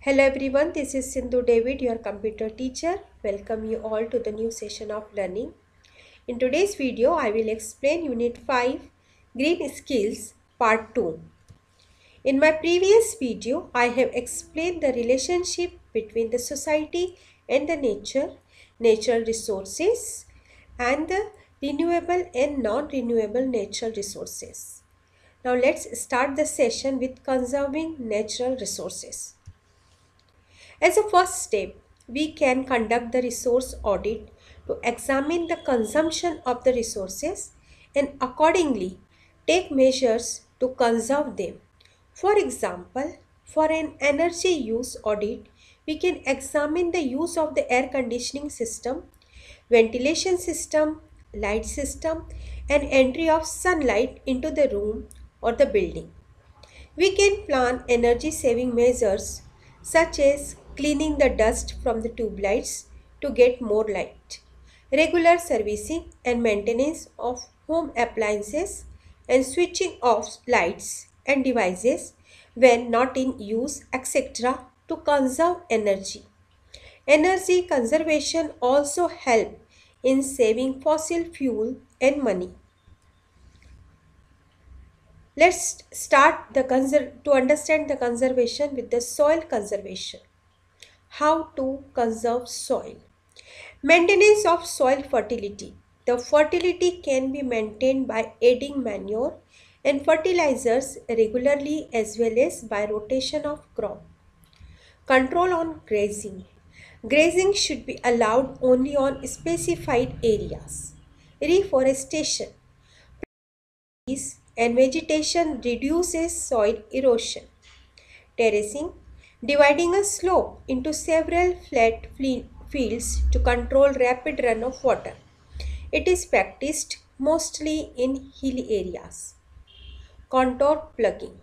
Hello everyone, this is Sindhu David, your computer teacher. Welcome you all to the new session of learning. In today's video, I will explain Unit 5 Green Skills Part 2. In my previous video, I have explained the relationship between the society and the nature, natural resources, and the renewable and non-renewable natural resources. Now let's start the session with conserving natural resources. As a first step, we can conduct the resource audit to examine the consumption of the resources and accordingly take measures to conserve them. For example, for an energy use audit, we can examine the use of the air conditioning system, ventilation system, light system, and entry of sunlight into the room or the building. We can plan energy saving measures such as cleaning the dust from the tube lights to get more light, regular servicing and maintenance of home appliances, and switching off lights and devices when not in use, etc. to conserve energy. Energy conservation also help in saving fossil fuel and money. Let's start to understand the conservation with the soil conservation. How to conserve soil? Maintenance of soil fertility. The fertility can be maintained by adding manure and fertilizers regularly as well as by rotation of crop. Control on grazing. Grazing should be allowed only on specified areas. Reforestation and vegetation reduces soil erosion. Terracing, dividing a slope into several flat fields to control rapid run of water. It is practiced mostly in hilly areas. Contour plugging.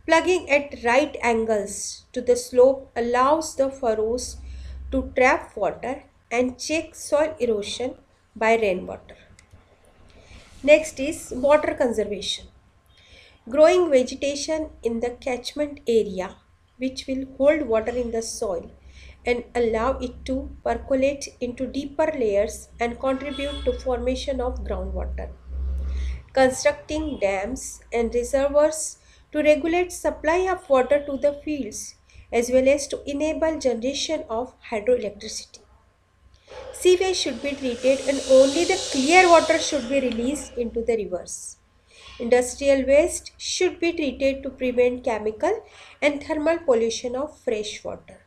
Plugging at right angles to the slope allows the furrows to trap water and check soil erosion by rainwater. Next is water conservation. Growing vegetation in the catchment area which will hold water in the soil and allow it to percolate into deeper layers and contribute to formation of groundwater. Constructing dams and reservoirs to regulate supply of water to the fields as well as to enable generation of hydroelectricity. Sewage should be treated and only the clear water should be released into the rivers. Industrial waste should be treated to prevent chemical and thermal pollution of fresh water.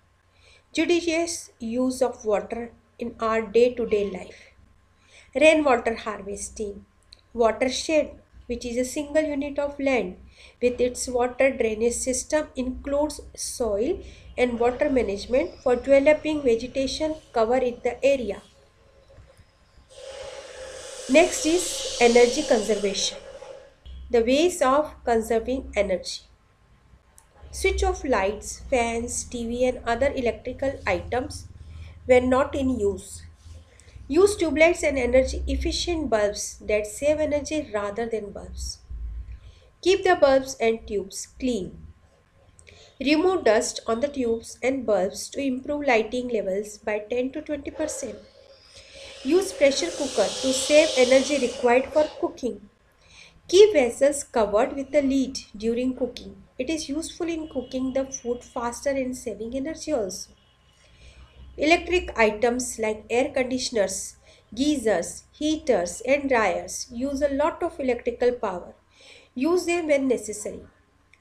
Judicious use of water in our day-to-day life. Rainwater harvesting. Watershed, which is a single unit of land with its water drainage system, includes soil and water management for developing vegetation cover in the area. Next is energy conservation. The ways of conserving energy. Switch off lights, fans, TV and other electrical items when not in use. Use tube lights and energy efficient bulbs that save energy rather than bulbs. Keep the bulbs and tubes clean. Remove dust on the tubes and bulbs to improve lighting levels by 10 to 20%. Use pressure cooker to save energy required for cooking. Keep vessels covered with a lid during cooking. It is useful in cooking the food faster and saving energy also. Electric items like air conditioners, geysers, heaters and dryers use a lot of electrical power. Use them when necessary.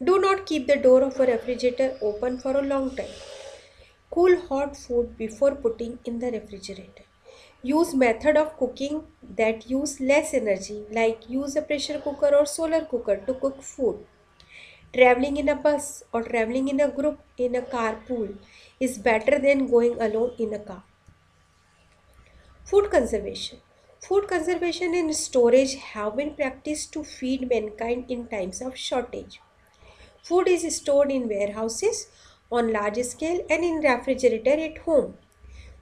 Do not keep the door of a refrigerator open for a long time. Cool hot food before putting in the refrigerator. Use method of cooking that use less energy, like use a pressure cooker or solar cooker to cook food. Traveling in a bus or traveling in a group in a carpool is better than going alone in a car. Food conservation. Food conservation and storage have been practiced to feed mankind in times of shortage. Food is stored in warehouses on large scale and in refrigerator at home.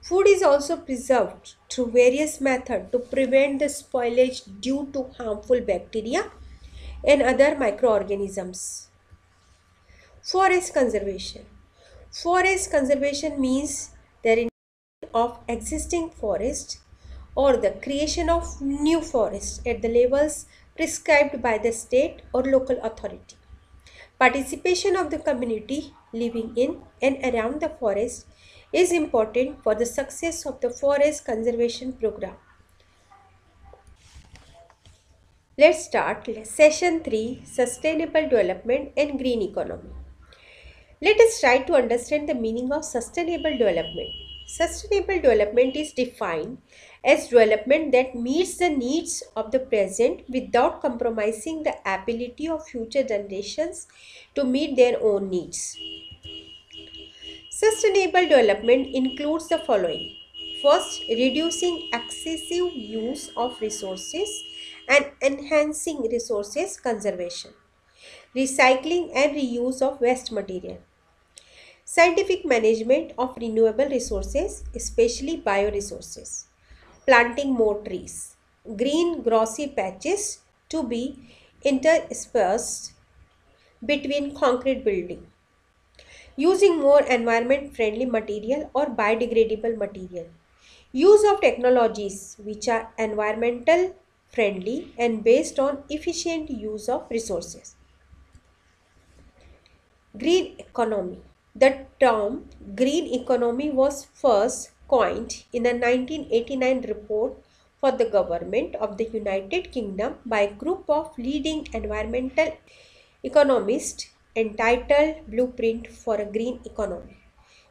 Food is also preserved through various methods to prevent the spoilage due to harmful bacteria and other microorganisms. Forest conservation. Forest conservation means the renewal of existing forests or the creation of new forests at the levels prescribed by the state or local authority. Participation of the community living in and around the forest is important for the success of the forest conservation program. Let's start session 3, Sustainable Development and Green Economy. Let us try to understand the meaning of sustainable development. Sustainable development is defined as development that meets the needs of the present without compromising the ability of future generations to meet their own needs. Sustainable development includes the following. First, reducing excessive use of resources and enhancing resources conservation. Recycling and reuse of waste material. Scientific management of renewable resources, especially bioresources. Planting more trees. Green grassy patches to be interspersed between concrete building. Using more environment friendly material or biodegradable material. Use of technologies which are environmental friendly and based on efficient use of resources. Green economy. The term green economy was first coined in a 1989 report for the government of the United Kingdom by a group of leading environmental economists entitled Blueprint for a Green Economy.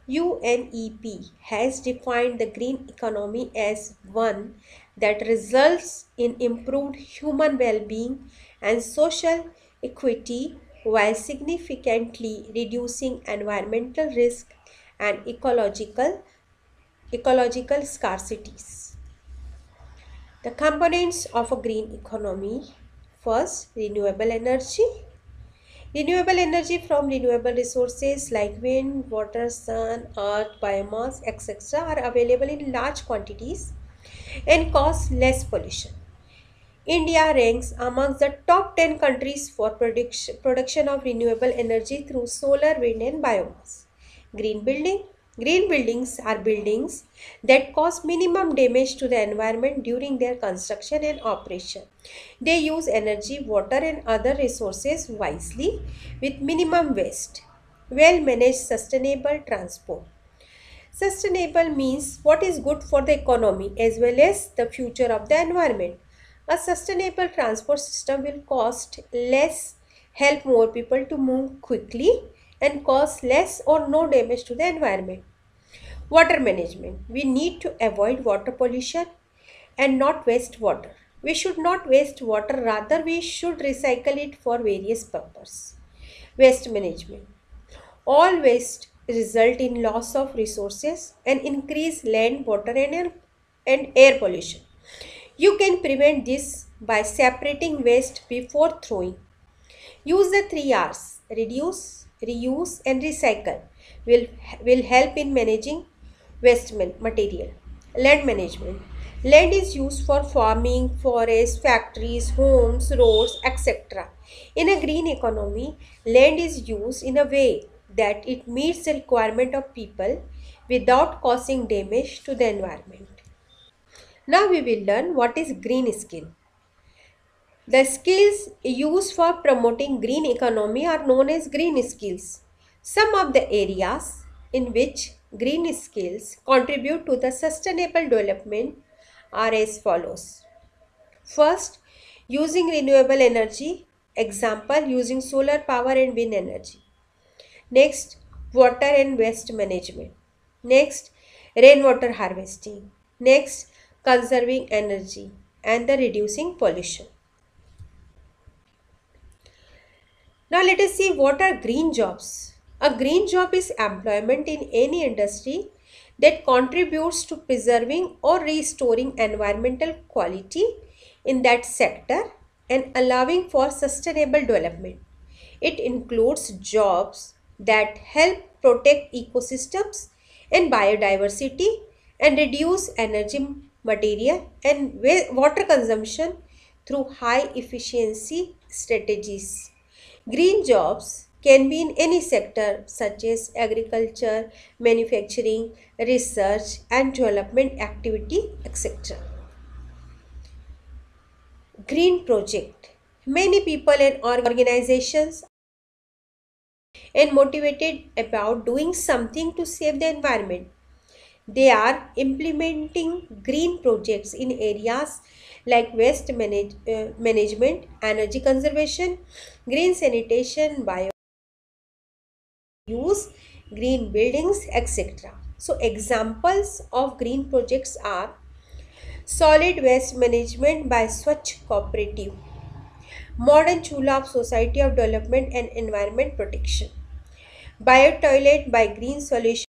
UNEP has defined the green economy as one that results in improved human well-being and social equity while significantly reducing environmental risk and ecological scarcities. The components of a green economy: first, renewable energy. Renewable energy from renewable resources like wind, water, sun, earth, biomass, etc. are available in large quantities and cause less pollution. India ranks amongst the top 10 countries for production of renewable energy through solar, wind, and biomass. Green building. Green buildings are buildings that cause minimum damage to the environment during their construction and operation. They use energy, water, and other resources wisely with minimum waste. Well managed sustainable transport. Sustainable means what is good for the economy as well as the future of the environment. A sustainable transport system will cost less, help more people to move quickly, and cause less or no damage to the environment. Water management. We need to avoid water pollution and not waste water. We should not waste water, rather we should recycle it for various purposes. Waste management. All waste result in loss of resources and increase land, water and air pollution. You can prevent this by separating waste before throwing. Use the 3 R's: reduce, reuse and recycle will help in managing waste material. Land management. Land is used for farming, forests, factories, homes, roads, etc. In a green economy, land is used in a way that it meets the requirement of people without causing damage to the environment. Now we will learn what is green skill. The skills used for promoting green economy are known as green skills. Some of the areas in which green skills contribute to the sustainable development are as follows. First, using renewable energy, example using solar power and wind energy. Next, water and waste management. Next, rainwater harvesting. Next, conserving energy and the reducing pollution. Now let us see what are green jobs. A green job is employment in any industry that contributes to preserving or restoring environmental quality in that sector and allowing for sustainable development. It includes jobs that help protect ecosystems and biodiversity and reduce energy, material and water consumption through high efficiency strategies. Green jobs can be in any sector such as agriculture, manufacturing, research and development activity, etc. Green project. Many people and organizations are motivated about doing something to save the environment. They are implementing green projects in areas like management, energy conservation, green sanitation, use, green buildings, etc. So, examples of green projects are solid waste management by Swachh Cooperative, Modern Chula of Society of Development and Environment Protection, Bio Toilet by Green Solution.